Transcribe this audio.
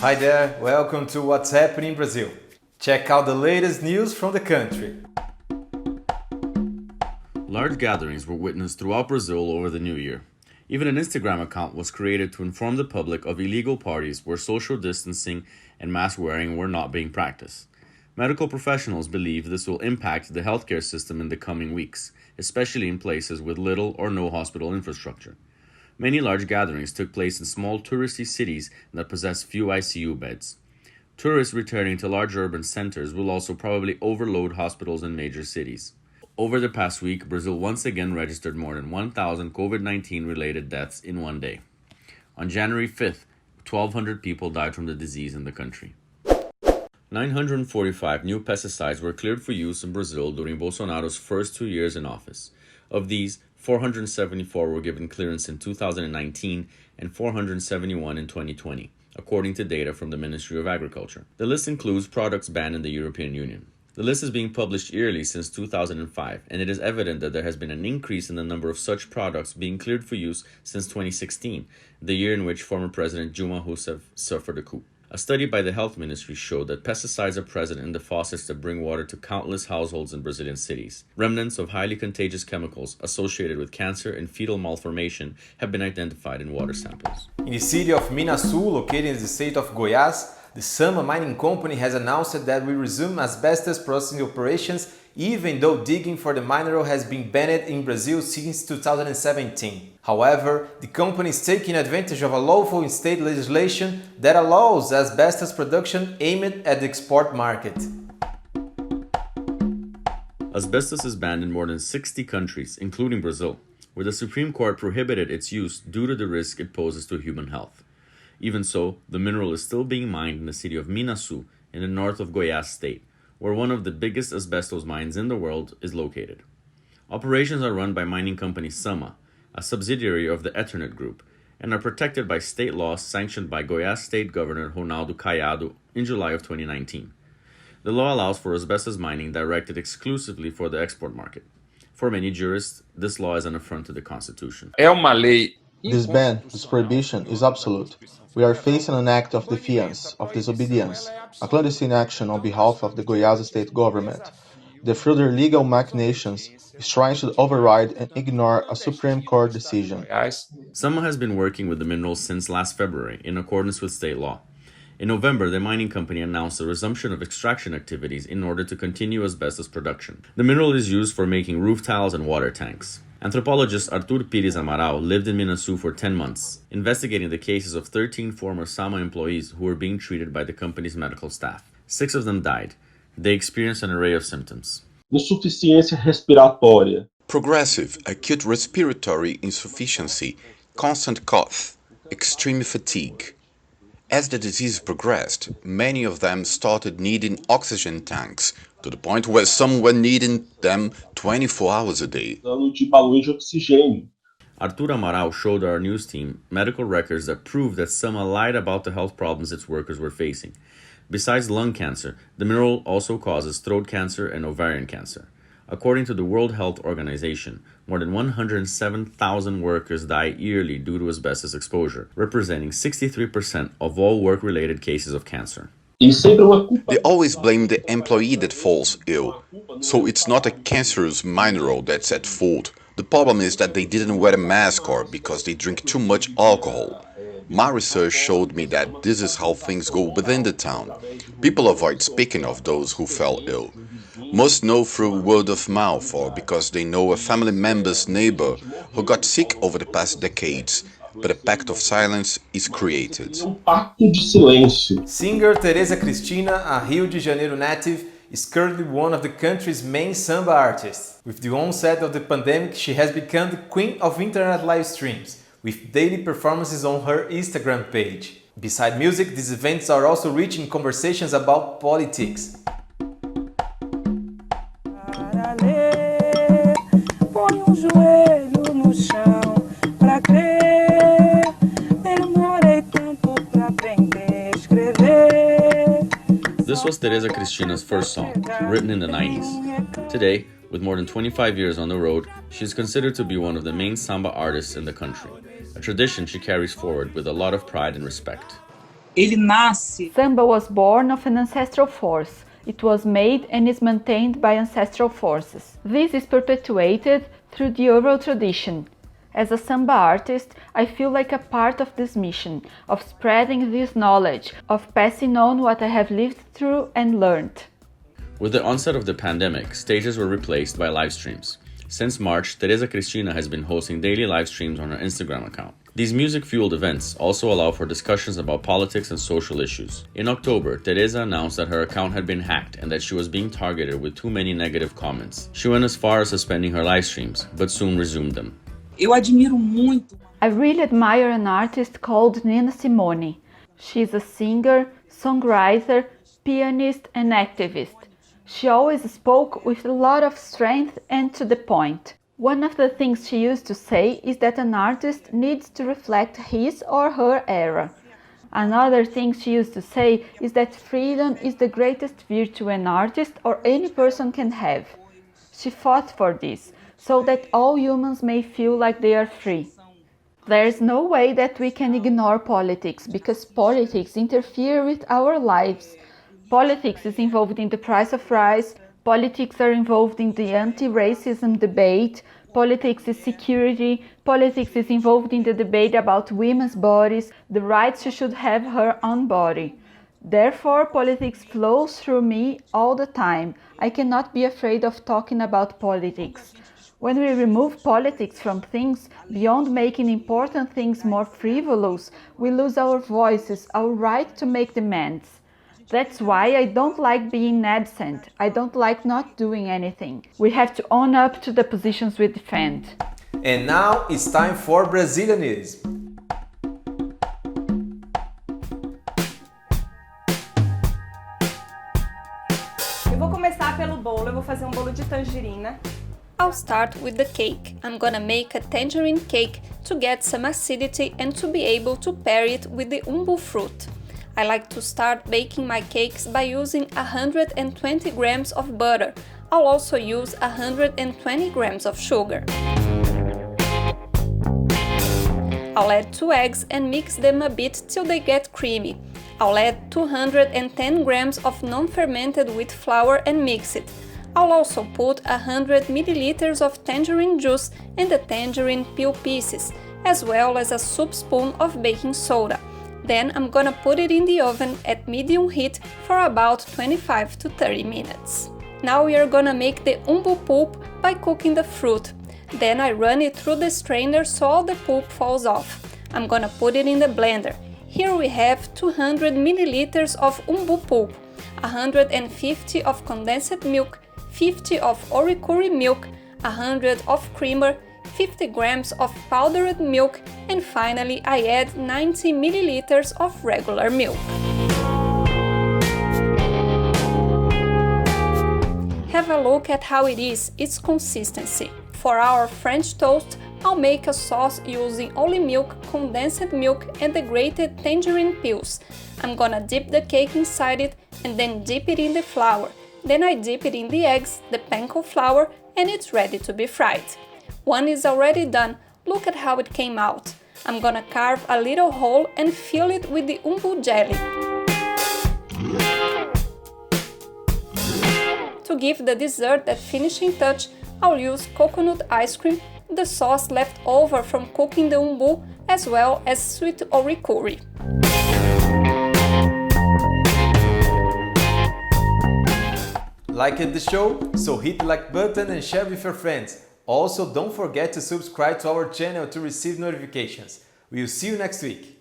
Hi there, welcome to What's Happening in Brazil. Check out the latest news from the country. Large gatherings were witnessed throughout Brazil over the new year. Even an Instagram account was created to inform the public of illegal parties where social distancing and mask wearing were not being practiced. Medical professionals believe this will impact the healthcare system in the coming weeks, especially in places with little or no hospital infrastructure. Many large gatherings took place in small touristy cities that possess few ICU beds. Tourists returning to large urban centers will also probably overload hospitals in major cities. Over the past week, Brazil once again registered more than 1,000 COVID-19 related deaths in one day. On January 5th, 1,200 people died from the disease in the country. 945 new pesticides were cleared for use in Brazil during Bolsonaro's first 2 years in office. Of these, 474 were given clearance in 2019 and 471 in 2020, according to data from the Ministry of Agriculture. The list includes products banned in the European Union. The list is being published yearly since 2005, and it is evident that there has been an increase in the number of such products being cleared for use since 2016, the year in which former President Dilma Rousseff suffered a coup. A study by the Health Ministry showed that pesticides are present in the faucets that bring water to countless households in Brazilian cities. Remnants of highly contagious chemicals associated with cancer and fetal malformation have been identified in water samples. In the city of Minas, located in the state of Goiás, the Samba Mining company has announced that we resume asbestos processing operations even though digging for the mineral has been banned in Brazil since 2017. However, the company is taking advantage of a loophole in state legislation that allows asbestos production aimed at the export market. Asbestos is banned in more than 60 countries, including Brazil, where the Supreme Court prohibited its use due to the risk it poses to human health. Even so, the mineral is still being mined in the city of Minas in the north of Goiás state, where one of the biggest asbestos mines in the world is located. Operations are run by mining company Samba, a subsidiary of the Ethernet Group, and are protected by state laws sanctioned by Goiás State Governor Ronaldo Caiado in July of 2019. The law allows for asbestos mining directed exclusively for the export market. For many jurists, this law is an affront to the Constitution. This ban, this prohibition, is absolute. We are facing an act of defiance, of disobedience, a clandestine action on behalf of the Goiás state government. The through their legal machinations is trying to override and ignore a Supreme Court decision. Samba has been working with the minerals since last February, in accordance with state law. In November, the mining company announced the resumption of extraction activities in order to continue asbestos production. The mineral is used for making roof tiles and water tanks. Anthropologist Arthur Pires Amaral lived in Minas for 10 months, investigating the cases of 13 former Samba employees who were being treated by the company's medical staff. 6 of them died. They experienced an array of symptoms. Insuficiência respiratória. Progressive acute respiratory insufficiency, constant cough, extreme fatigue. As the disease progressed, many of them started needing oxygen tanks, to the point where some were needing them 24 hours a day. De balões de oxigênio. Arthur Amaral showed our news team medical records that proved that Samba lied about the health problems its workers were facing. Besides lung cancer, the mineral also causes throat cancer and ovarian cancer. According to the World Health Organization, more than 107,000 workers die yearly due to asbestos exposure, representing 63% of all work-related cases of cancer. They always blame the employee that falls ill, so it's not a cancerous mineral that's at fault. The problem is that they didn't wear a mask or because they drink too much alcohol. My research showed me that this is how things go within the town. People avoid speaking of those who fell ill. Most know through word of mouth or because they know a family member's neighbor who got sick over the past decades, but a pact of silence is created. Pacto de silêncio. Singer Teresa Cristina, a Rio de Janeiro native, is currently one of the country's main samba artists. With the onset of the pandemic, she has become the queen of internet live streams, with daily performances on her Instagram page. Beside music, these events are also rich in conversations about politics. This was Teresa Cristina's first song, written in the 90s. Today, with more than 25 years on the road, she is considered to be one of the main samba artists in the country, a tradition she carries forward with a lot of pride and respect. Ele nasce. Samba was born of an ancestral force. It was made and is maintained by ancestral forces. This is perpetuated through the oral tradition. As a samba artist, I feel like a part of this mission, of spreading this knowledge, of passing on what I have lived through and learned. With the onset of the pandemic, stages were replaced by live streams. Since March, Teresa Cristina has been hosting daily live streams on her Instagram account. These music-fueled events also allow for discussions about politics and social issues. In October, Teresa announced that her account had been hacked and that she was being targeted with too many negative comments. She went as far as suspending her live streams, but soon resumed them. Eu admiro muito. I really admire an artist called Nina Simone. She is a singer, songwriter, pianist and activist. She always spoke with a lot of strength and to the point. One of the things she used to say is that an artist needs to reflect his or her era. Another thing she used to say is that freedom is the greatest virtue an artist or any person can have. She fought for this, so that all humans may feel like they are free. There is no way that we can ignore politics, because politics interfere with our lives. Politics is involved in the price of rice, politics are involved in the anti-racism debate, politics is security, politics is involved in the debate about women's bodies, the right she should have her own body. Therefore, politics flows through me all the time. I cannot be afraid of talking about politics. When we remove politics from things, beyond making important things more frivolous, we lose our voices, our right to make demands. That's why I don't like being absent. I don't like not doing anything. We have to own up to the positions we defend. And now it's time for Brazilianism. Eu vou começar pelo bolo. Eu vou fazer bolo de tangerina. I'll start with the cake. I'm gonna make a tangerine cake to get some acidity and to be able to pair it with the umbu fruit. I like to start baking my cakes by using 120 grams of butter. I'll also use 120 grams of sugar. I'll add 2 eggs and mix them a bit till they get creamy. I'll add 210 grams of non-fermented wheat flour and mix it. I'll also put 100 milliliters of tangerine juice and the tangerine peel pieces, as well as a soup spoon of baking soda. Then I'm gonna put it in the oven at medium heat for about 25 to 30 minutes. Now we are gonna make the umbu pulp by cooking the fruit. Then I run it through the strainer so all the pulp falls off. I'm gonna put it in the blender. Here we have 200 milliliters of umbu pulp, 150 of condensed milk, 50 of orikuri milk, 100 of creamer, 50 grams of powdered milk, and finally I add 90 milliliters of regular milk. Have a look at how it is, its consistency. For our French toast, I'll make a sauce using only milk, condensed milk, and the grated tangerine peels. I'm gonna dip the cake inside it and then dip it in the flour. Then I dip it in the eggs, the panko flour, and it's ready to be fried. One is already done. Look at how it came out. I'm gonna carve a little hole and fill it with the umbu jelly. To give the dessert that finishing touch, I'll use coconut ice cream, the sauce left over from cooking the umbu, as well as sweet orikuri. Liked the show? So hit the like button and share with your friends. Also, don't forget to subscribe to our channel to receive notifications. We'll see you next week.